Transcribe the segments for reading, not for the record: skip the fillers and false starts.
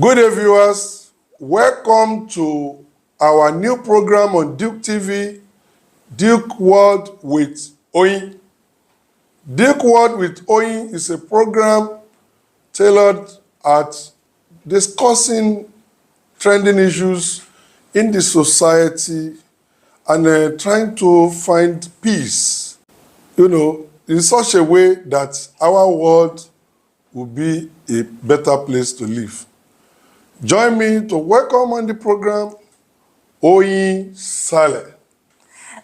Good day, viewers. Welcome to our new program on Duke TV, Duke World with Oyin. Duke World with Oyin is a program tailored at discussing trending issues in the society and trying to find peace, in such a way that our world will be a better place to live. Join me to welcome on the program OYINLOLA.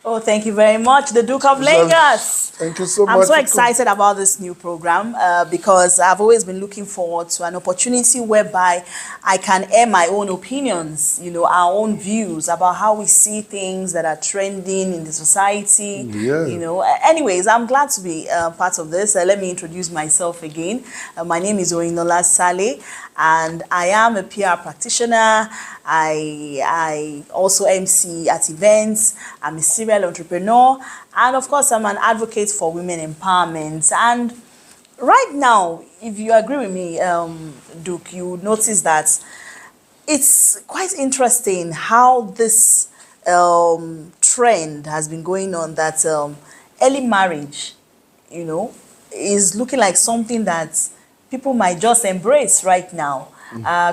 Oh, thank you very much, the Duke of Lagos. Thank you so much. I'm so excited about this new program because I've always been looking forward to an opportunity whereby I can air my own opinions, our own views about how we see things that are trending in the society. Yeah. Anyways, I'm glad to be part of this. Let me introduce myself again. My name is OYINLOLA Saleh, and I am a PR practitioner. I also MC at events. I'm a serial entrepreneur, and of course I'm an advocate for women empowerment. And right now, if you agree with me, Duke, you would notice that it's quite interesting how this trend has been going on, that early marriage, is looking like something that people might just embrace right now.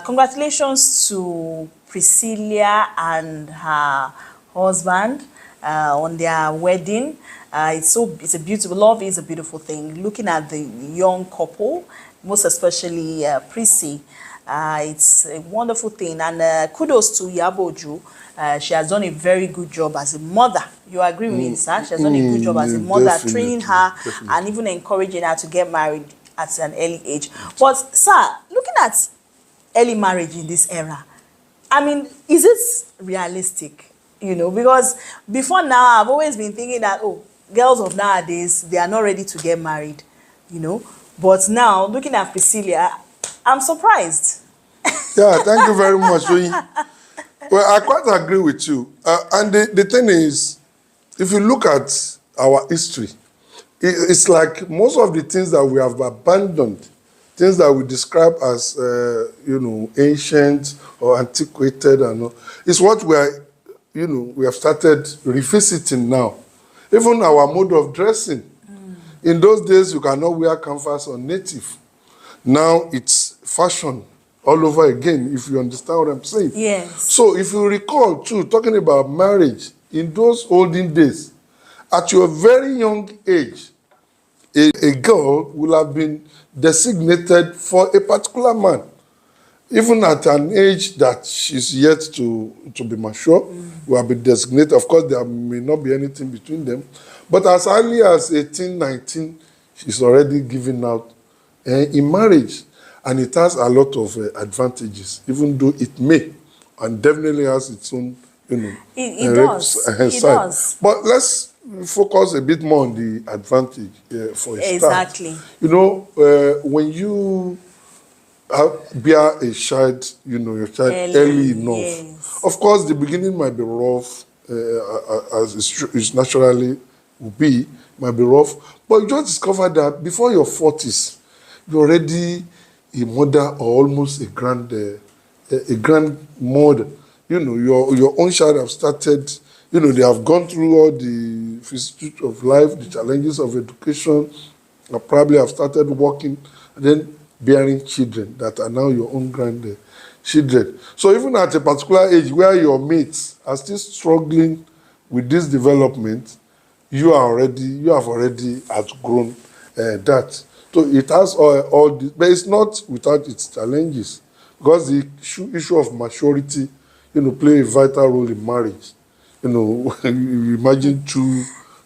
Congratulations to Priscilla and her husband on their wedding. It's a beautiful, love is a beautiful thing. Looking at the young couple, most especially Prissy, it's a wonderful thing. And kudos to Yaboju. She has done a very good job as a mother. You agree with me, sir? She has done a good job as a mother, training her and even encouraging her to get married at an early age. But sir, looking at early marriage in this era, I mean, is it realistic? Because before now, I've always been thinking that, girls of nowadays, they are not ready to get married, But now, looking at Priscilla, I'm surprised. Yeah, thank you very much, Oyin. Well, I quite agree with you. And the thing is, if you look at our history, it's like most of the things that we have abandoned, things that we describe as, ancient or antiquated and all, is what we are, we have started revisiting now. Even our mode of dressing. In those days, you cannot wear canvas or native. Now it's fashion all over again, if you understand what I'm saying. Yes. So if you recall, too, talking about marriage, in those olden days, at your very young age, a girl will have been designated for a particular man. Even at an age that she's yet to be mature, will have been designated. Of course, there may not be anything between them. But as early as 18, 19, she's already given out in marriage. And it has a lot of advantages, even though it may, and definitely has its own, it does. But let's focus a bit more on the advantage for a start. Exactly. When you bear a child, your child early enough. Yes. Of course, the beginning might be rough, as it naturally will be, might be rough. But you just discover that before your 40s, you're already a mother or almost a grandmother. Your own child have started, they have gone through all the vicissitudes of life, the challenges of education, and probably have started working, and then bearing children that are now your own grandchildren. So even at a particular age where your mates are still struggling with this development, you have already outgrown that. So it has all this, but it's not without its challenges, because the issue of maturity, play a vital role in marriage. You imagine two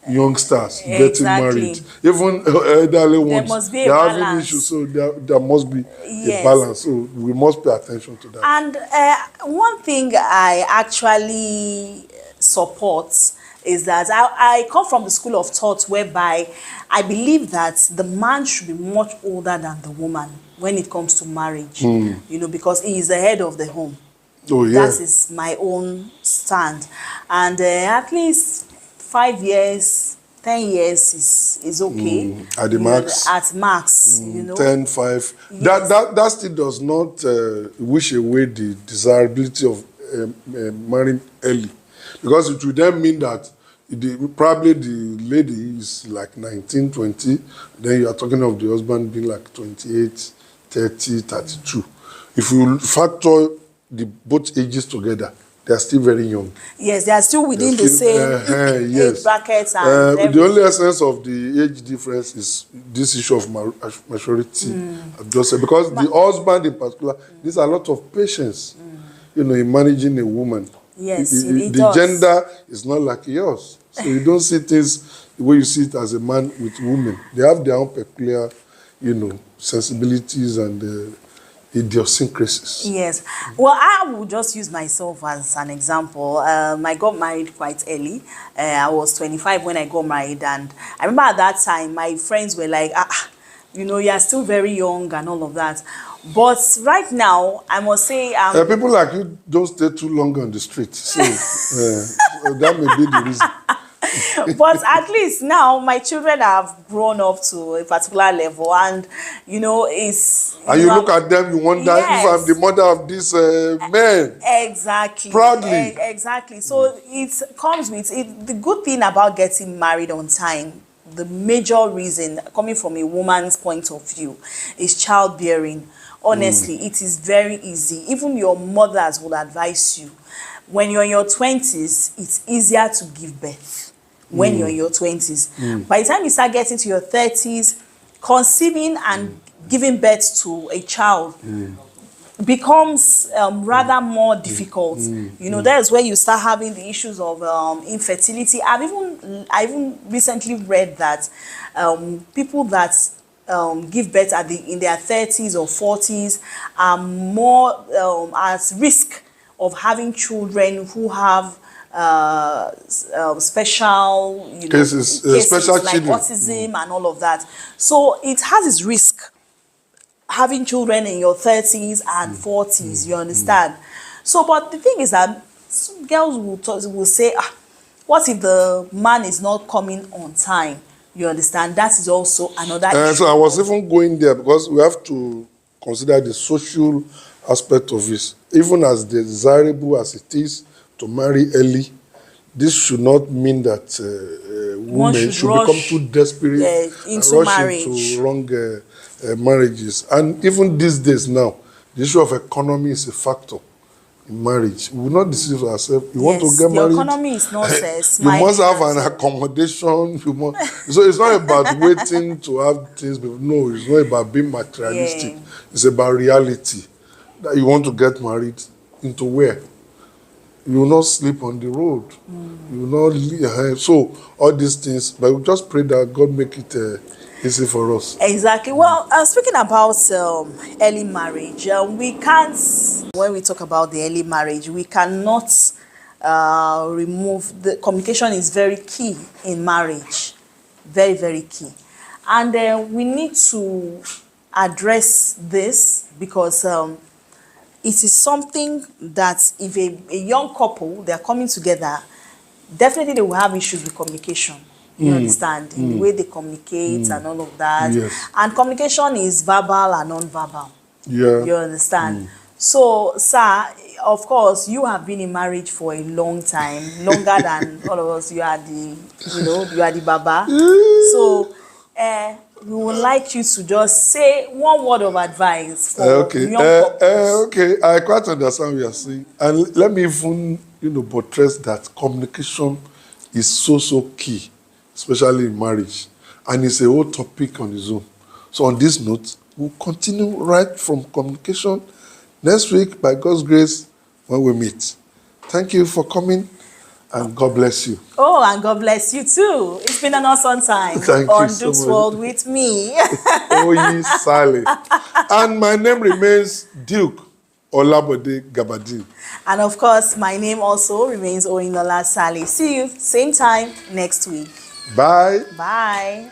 youngsters getting married, even elderly ones, they're having issues, so there must be a balance. So we must pay attention to that. And one thing I actually support is that I come from the school of thought whereby I believe that the man should be much older than the woman when it comes to marriage, because he is the head of the home. Oh, yeah. That is my own stand. And at least 5 years, 10 years is okay. At the max. At max, 10, 5. Yes. That still does not wish away the desirability of marrying early, because it would then mean that probably the lady is like 19, 20, then you are talking of the husband being like 28, 30, 32. If you factor both ages together, they are still very young. Yes, they are still within the same age brackets. And the only essence of the age difference is this issue of maturity. I've just said, because the husband in particular, there's a lot of patience, in managing a woman. Yes, the does. Gender is not like yours. So you don't see things the way you see it as a man with women. They have their own peculiar, sensibilities and idiosyncrasies. Yes. Well, I will just use myself as an example. I got married quite early. I was 25 when I got married, and I remember at that time my friends were like, you are still very young and all of that. But right now, I must say, people like you don't stay too long on the street, so that may be the reason. But at least now my children have grown up to a particular level, and it's. And you look at them, you wonder if I'm the mother of this man. Exactly. Proudly. Exactly. So it comes with it. The good thing about getting married on time, the major reason coming from a woman's point of view, is childbearing. Honestly, it is very easy. Even your mothers will advise you. When you're in your 20s, it's easier to give birth. When you're in your 20s. By the time you start getting to your 30s, conceiving and giving birth to a child becomes rather more difficult. That's where you start having the issues of infertility. I even recently read that people that give birth in their 30s or 40s are more at risk of having children who have special cases special like children. autism and all of that. So it has its risk having children in your 30s and 40s, you understand? So, but the thing is that some girls will say, what if the man is not coming on time? You understand? That is also another issue. So I was even going there, because we have to consider the social aspect of this. Even as desirable as it is to marry early, this should not mean that women should become too desperate and rush into wrong marriages. And even these days now, the issue of economy is a factor in marriage. We will not deceive ourselves. You want to get married, economy is not you must have an accommodation. So it's not about waiting to have things. No, it's not about being materialistic. It's about reality. That you want to get married into where? You will not sleep on the road. You will not leave. So all these things, but we just pray that God make it easy for us. Exactly. Well, speaking about early marriage, we can't, when we talk about the early marriage, we cannot remove, the communication is very key in marriage. Very, very key. And we need to address this, because it is something that if a young couple, they are coming together, definitely they will have issues with communication. You understand? In the way they communicate and all of that. Yes. And communication is verbal and non-verbal. Yeah. You understand? So, sir, of course, you have been in marriage for a long time, longer than all of us. You are the baba. So, we would like you to just say one word of advice for young couples. Okay, I quite understand what you are saying. And let me even, buttress that communication is so key, especially in marriage. And it's a whole topic on its own. So on this note, we'll continue right from communication next week, by God's grace, when we meet. Thank you for coming, and God bless you. Oh, and God bless you too. It's been an awesome time on Duke's World with me. OYINLOLA. And my name remains Duke Olabode Gabadin. And of course, my name also remains OYINLOLA Sally. See you same time next week. Bye. Bye.